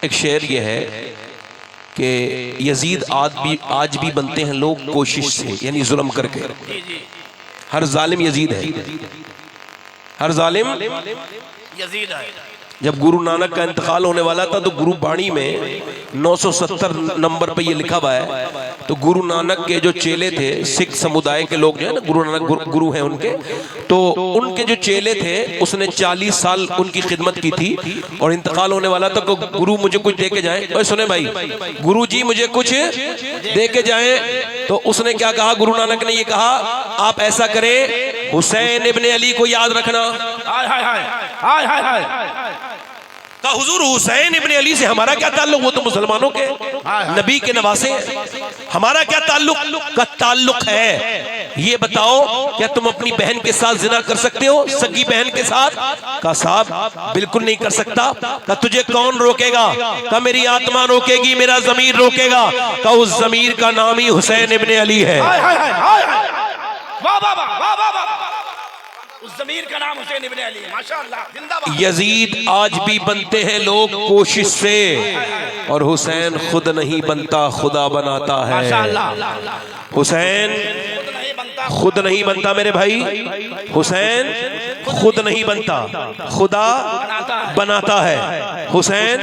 एक शेर ये है कि यजीद आज भी बनते हैं लोग कोशिश से, यानी जुल्म करके। हर जालिम यजीद है, हर जालिम यजीद है। जब गुरु नानक का इंतकाल होने वाला था तो गुरु बाणी में 970 नंबर पे ये लिखा हुआ है, तो गुरु नानक के जो चेले थे, सिख समुदाय के लोग जो है ना, गुरु नानक गुरु हैं उनके, तो उनके जो चेले थे उसने 40 साल उनकी खिदमत की थी और इंतकाल होने वाला था। तो गुरु मुझे कुछ दे के जाए, तो सुने भाई, गुरु जी मुझे कुछ दे के जाए। तो उसने क्या कहा, गुरु नानक ने ये कहा, आप ऐसा करें, हुसैन इब्ने अली को याद रखना। हाय हाय हाय हाय हाय हाय। कहा हुजूर हुसैन इब्ने अली से हमारा क्या ताल्लुक, वो तो मुसलमानों के नबी के नवासे, हमारा क्या ताल्लुक? का ताल्लुक है, ये बताओ क्या तुम अपनी बहन के साथ जिना कर सकते हो, सगी बहन के साथ? का साहब बिल्कुल नहीं कर सकता। का तुझे कौन रोकेगा? का मेरी आत्मा रोकेगी, मेरा जमीर रोकेगा। का उस जमीर का नाम ही हुसैन इब्ने अली है। वाह वाह वाह वाह वाह वाह। उस ज़मीर का नाम हुसैन इब्ने अली है। माशाअल्लाह, जिंदाबाद। यजीद आज भी बनते हैं लोग कोशिश से, और हुसैन खुद नहीं बनता, खुदा बनाता है। हुसैन खुद नहीं बनता मेरे भाई, हुसैन खुद नहीं बनता, खुदा बनाता है। हुसैन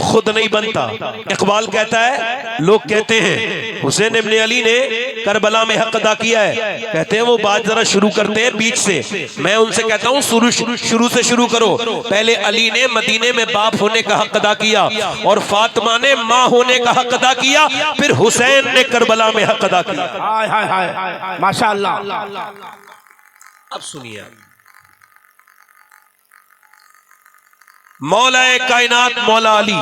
खुद नहीं बनता। इकबाल कहता है, लोग कहते हैं हुसैन इब्ने अली ने करबला में हक अदा किया है, कहते हैं वो बात जरा शुरू करते हैं बीच से। मैं उनसे कहता हूँ शुरू से शुरू करो। पहले अली ने मदीने में बाप होने का हक अदा किया, और फातिमा ने माँ होने का हक अदा किया, फिर हुसैन ने करबला में हक अदा किया। हाय हाय हाय माशाअल्लाह। अब सुनिए, मौलाए कायनात मौला अली,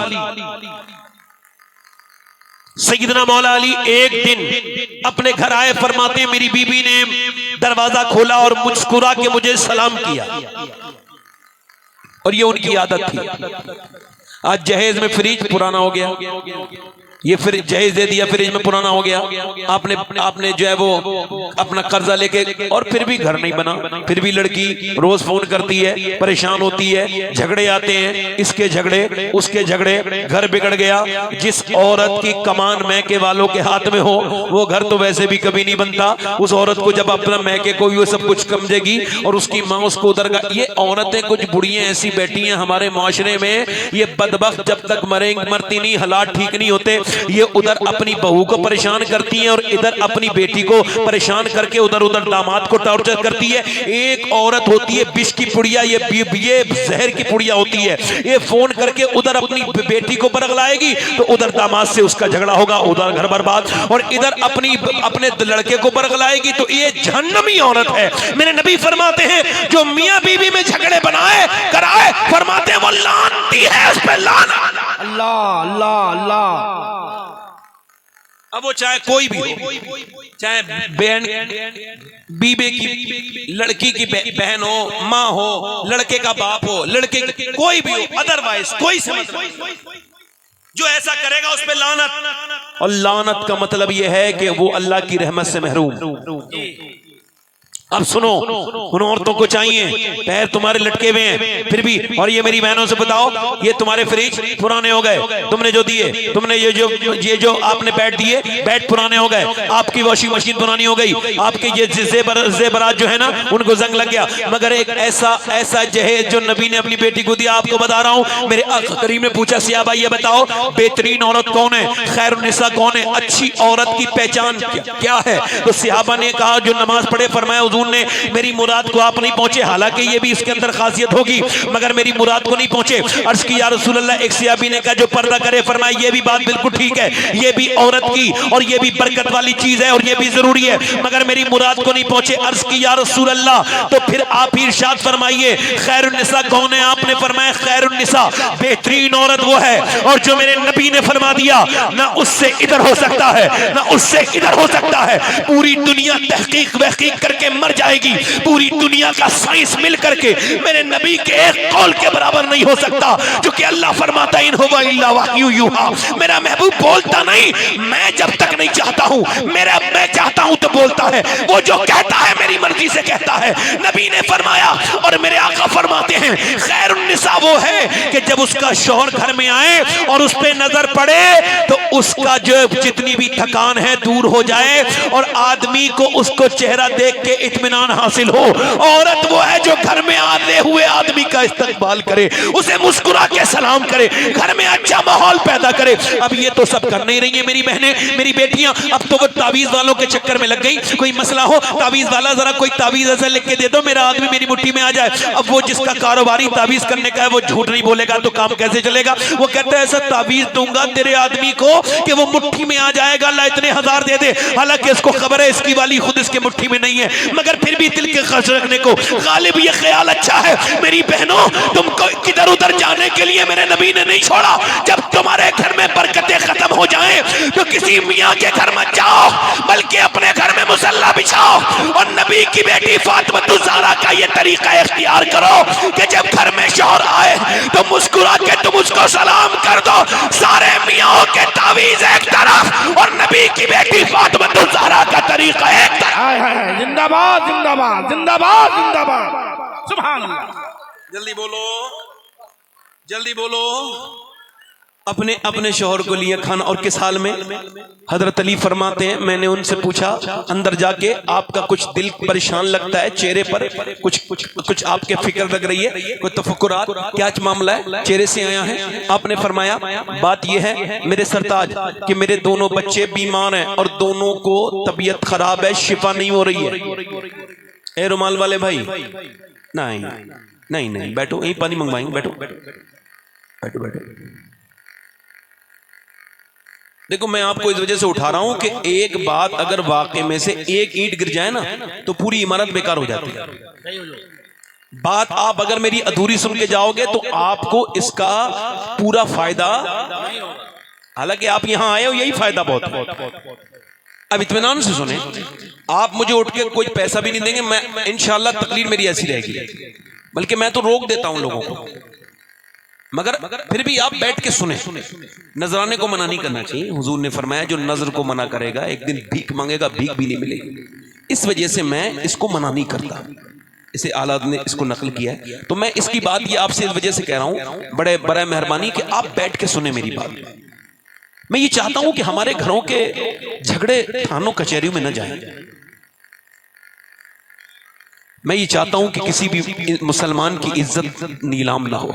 सैयदना मौला अली एक दिन अपने घर आए, फरमाते मेरी बीबी ने दरवाजा खोला और मुस्कुरा के मुझे सलाम किया, और ये उनकी आदत थी। आज जहेज में फ्रिज पुराना हो गया, ये फिर जहेज दे दिया, फ्रिज में पुराना हो गया, आपने जो है वो अपना कर्जा लेके, और फिर भी घर नहीं बना। फिर भी लड़की रोज फोन करती है, परेशान होती है, झगड़े आते हैं, इसके झगड़े उसके झगड़े, घर बिगड़ गया। जिस औरत की कमान मैके वालों के हाथ में हो, वो घर तो वैसे भी कभी नहीं बनता। उस औरत को जब अपना मैके को ये सब कुछ समझेगी और उसकी माँ उसको उधर का, ये औरतें कुछ बुढ़ियां ऐसी बैठी हैं हमारे माशरे में, ये बदबख्त जब तक मरती नहीं, हालात ठीक नहीं होते, ये उधर अपनी बहू को परेशान करती हैं और इधर अपनी बेटी को परेशान करके उधर उधर दामाद को टॉर्चर करती है। एक औरत होती है विष की पुड़िया, ये जहर की पुड़िया होती है, ये फोन करके उधर अपनी बेटी को बरगलाएगी तो उधर दामाद से उसका झगड़ा होगा, उधर घर बर्बाद, और इधर अपने लड़के को बरगलाएगी, तो ये जहन्नमी औरत है। मेरे नबी फरमाते हैं जो मियां बीवी में झगड़े बनाए कराए, फरमाते हैं वो लानती है, उस पे लानत। अल्लाह अल्लाह अल्लाह। अब वो चाहे कोई भी हो, चाहे बहन बीबे की, लड़की की बहन हो, माँ हो, लड़के का बाप हो, लड़के कोई भी हो, अदरवाइज कोई समझ, जो ऐसा करेगा उस पे लानत। और लानत का मतलब यह है कि वो अल्लाह की रहमत से महरूम। अब सुनो, उन औरतों को चाहिए, पैर तुम्हारे लटके हुए हैं फिर भी, और ये मेरी बहनों से बताओ, ये तुम्हारे फ्रिज पुराने हो गए, तुमने जो दिए, तुमने ये जो आपने बैट दिए, बैट पुराने हो गए, आपकी वॉशिंग मशीन पुरानी हो गई, आपके ये जेबरात जो है ना उनको जंग लग गया, मगर एक ऐसा जहेज जो नबी ने अपनी बेटी को दिया, आपको बता रहा हूँ। मेरे आका करीम ने पूछा, सिया भाई ये बताओ बेहतरीन औरत कौन है, खैरुन्निसा कौन है, अच्छी औरत की पहचान क्या है? तो सिहाबा ने कहा जो नमाज पढ़े। फरमाया ने मेरी मुराद को आप नहीं पहुंचे, हालांकि ये भी इसके अंदर खासियत होगी, मगर मेरी मुराद को नहीं पहुंचे। अर्ज की या रसूल अल्लाह, एक सहाबी ने कहा जो पर्दा करे। फरमाया ये भी बात बिल्कुल ठीक है, ये भी औरत की और ये भी बरकत वाली चीज है और ये भी जरूरी है, मगर मेरी मुराद को नहीं पहुंचे। अर्ज की या रसूल अल्लाह, तो फिर आप ही इरशाद फरमाइए खैरुन्निसा कौन है? आपने फरमाया खैरुन्निसा, बेहतरीन औरत वो है, और जो मेरे नबी ने फरमा दिया ना उससे इधर हो सकता है ना उससे इधर हो सकता है। पूरी दुनिया तहकीक वहकीक करके मर मर जाएगी। पूरी दुनिया का साइंस मिल करके मेरे नबी के एक कौल के बराबर नहीं हो सकता, क्योंकि अल्लाह फरमाता इन हुवा इल्ला वहयु यूहा, मेरा महबूब बोलता नहीं, मैं जब तक नहीं चाहता हूं, मैं चाहता हूं तो बोलता है, वो जो कहता है मेरी मर्जी से कहता है। नबी ने फरमाया और मेरे आका फरमाते हैं खैरुन निसा वो है कि जब उसका शौहर घर में आए और उस पे नजर पड़े तो उसका जो जितनी भी थकान है दूर हो जाए और आदमी को उसको चेहरा देख के इत्मीनान हासिल हो। औरत वो है जो घर में आते हुए आदमी का इस्तकबाल करे, उसे मुस्कुरा के सलाम करे, घर में अच्छा माहौल पैदा करे। अब ये तो सब कर नहीं रही है मेरी बहनें, मेरी बेटियां। अब तो वो तावीज वालों के चक्कर में लग गई। कोई मसला हो, तावीज वाला जरा कोई तावीज ऐसा लिख के दे दो मेरा आदमी मेरी मुट्ठी में आ जाए। अब वो जिसका कारोबारी तावीज करने का है वो झूठ नहीं बोलेगा तो काम कैसे चलेगा। वो कहता है ऐसा तावीज दूंगा तेरे आदमी को कि वो मुट्ठी में आ जाएगा, अल्लाह इतने हजार दे दे। हालांकि इसको खबर है इसकी वाली खुद इसके मुट्ठी में नहीं है, मगर फिर भी दिल के खर्च रखने को गालिब ये ख्याल अच्छा है। मेरी बहनों, तुमको किधर उधर जाने के लिए मेरे नबी ने नहीं छोड़ा। जब तुम्हारे घर में बरकतें खत्म हो जाएं तो किसी मियाँ के घर मत जाओ, बल्कि अपने घर में मुसल्ला बिछाओ और नबी की बेटी फातिमा ज़हरा का ये तरीका इख्तियार करो कि जब घर में शौहर आए तो मुस्कुरा के तुम उसको सलाम कर दो। सारे मियाँ के तावीज एक तरफ और नबी की बेटी फातिमा ज़हरा का तरीका एक तरफ। जिंदाबाद जिंदाबाद जिंदाबाद जिंदाबाद, सुभान अल्लाह। जल्दी बोलो, जल्दी बोलो। अपने अपने शौहर को लिए खाना। और किस हाल में? हजरत अली फरमाते हैं मैंने उनसे पूछा अंदर जाके आपका कुछ दिल परेशान लगता है, चेहरे पर कुछ आपके फिक्र लग रही है, कोई तफक्कुरात, क्या मामला है, चेहरे से आया है? आपने फरमाया बात यह है मेरे सरताज कि मेरे दोनों बच्चे बीमार हैं और दोनों को तबीयत खराब है, शिफा नहीं हो रही है। ए रुमाल वाले भाई, नहीं नहीं नहीं, बैठो, यही पानी मंगवाएंगे, बैठो बैठो बैठो। देखो मैं आपको इस वजह से उठा रहा हूं कि एक बात अगर वाकई में से एक ईंट गिर जाए ना तो पूरी इमारत बेकार हो जाती है। बात आप अगर मेरी अधूरी सुन के जाओगे तो आपको इसका पूरा फायदा, हालांकि आप यहां आए हो यही फायदा बहुत है। अब इत्मीनान से सुने, आप मुझे उठ के कोई पैसा भी नहीं देंगे, मैं इंशाल्लाह तकलीर मेरी ऐसी रहेगी, बल्कि मैं तो रोक देता हूं लोगों को, मगर फिर भी आप बैठ के सुने। नजराने को मना नहीं करना चाहिए। हुजूर ने फरमाया जो नजर को मना करेगा एक दिन भीख मांगेगा, भीख भी नहीं मिलेगी। इस वजह से मैं इसको मना नहीं करता, इसे आला ने इसको नकल किया है। तो मैं इसकी बात ये आपसे इस वजह से कह रहा हूं, बड़े मेहरबानी कि आप बैठ के सुने मेरी बात। मैं ये चाहता हूं कि हमारे घरों के झगड़े थानों कचहरियों में न जाएं। मैं ये चाहता हूं कि किसी भी मुसलमान की इज्जत नीलाम ना हो।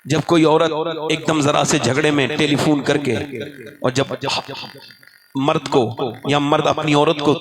जब कोई औरत एकदम जरा से झगड़े में टेलीफोन करके, और जब मर्द को या मर्द अपनी औरत को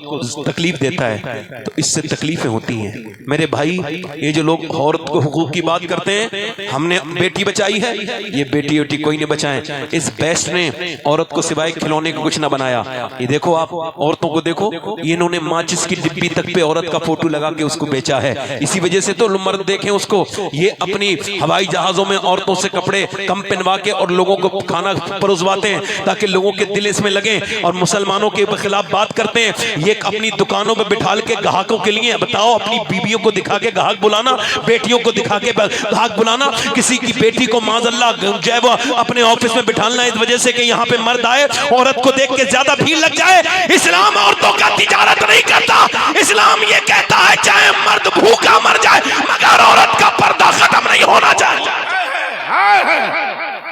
तकलीफ देता है तो इससे तकलीफें होती हैं। मेरे भाई, ये जो लोग औरत को हुकूक की बात करते हैं, हमने बेटी बचाई है, ये बेटी वेटी कोई नहीं बचाए। इस बेस्ट ने औरत को सिवाय खिलौने को कुछ ना बनाया। ये देखो आप औरतों को देखो, ये इन्होंने माचिस की डिब्बी तक पे औरत का फोटो लगा के उसको बेचा है। इसी वजह से तो मर्द देखें उसको, ये अपनी हवाई जहाजों में औरतों से कपड़े कम पहनवा के और लोगों को खाना परोसवाते हैं ताकि लोगों के दिल इसमें लगे और मुसलमानों के खिलाफ बात करते हैं। ये अपनी दुकानों पे बिठाल के ग्राहकों के लिए, बताओ, अपनी बीवियों को दिखा के ग्राहक बुलाना, बेटियों को दिखा के ग्राहक बुलाना, किसी की बेटी को माज़अल्लाह जो है वो अपने ऑफिस में बिठाना इस वजह से कि यहाँ पे मर्द आए, औरत को देख के ज्यादा भीड़ लग जाए। इस्लाम औरतों का तिजारत नहीं करता। इस्लाम ये कहता है चाहे मर्द भूखा मर जाए मगर औरत का पर्दा खत्म नहीं होना चाहिए।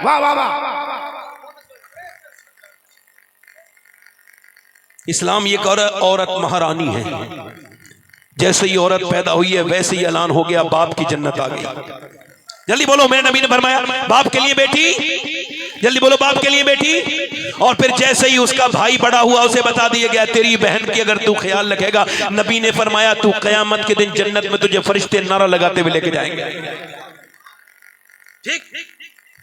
वाह वाह वाह। इस्लाम ये कह रहा है औरत महारानी है। जैसे ही औरत पैदा हुई है वैसे ही ऐलान हो गया बाप की जन्नत आ गई। जल्दी बोलो, मेरे नबी ने फरमाया बाप के लिए बेटी, जल्दी बोलो बाप के लिए बेटी। और फिर जैसे ही उसका भाई बड़ा हुआ उसे बता दिया गया तेरी बहन की अगर तू ख्याल रखेगा, नबी ने फरमाया तू कयामत के दिन जन्नत में तुझे फरिश्ते नारा लगाते हुए लेके जाएंगे। ठीक,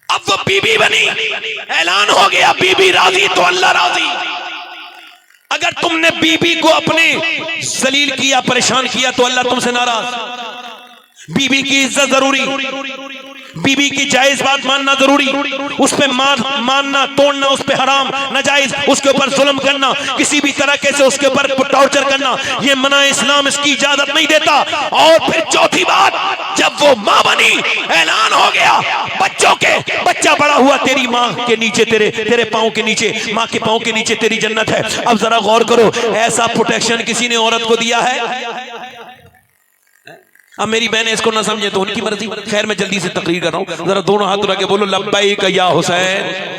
अब वो बीबी बनी, ऐलान हो गया बीबी राजी तो अल्लाह राजी। अगर तुमने बीबी को अपने जलील किया, परेशान किया तो अल्लाह तुमसे नाराज। बीबी की इज्जत जरूरी, बीबी की जायज बात मानना जरूरी, उस पे मानना तोड़ना उस पे हराम, नाजायज उसके ऊपर जुल्म करना, किसी भी तरीके से उसके ऊपर टॉर्चर करना, ये मना इस्लाम इसकी इजाजत नहीं देता। और फिर चौथी बात, जब वो मां बनी, ऐलान हो गया बच्चों के, बच्चा बड़ा हुआ, तेरी मां के नीचे, तेरे पांव के नीचे, मां के पांव के नीचे तेरी जन्नत है। अब जरा गौर करो, ऐसा प्रोटेक्शन किसी ने औरत को दिया है? अब मेरी बहनें इसको ना समझे तो उनकी मर्जी। खैर मैं जल्दी से तकरीर कर रहा हूं, जरा दोनों हाथ उठा के बोलो लब्बैक या हुसैन।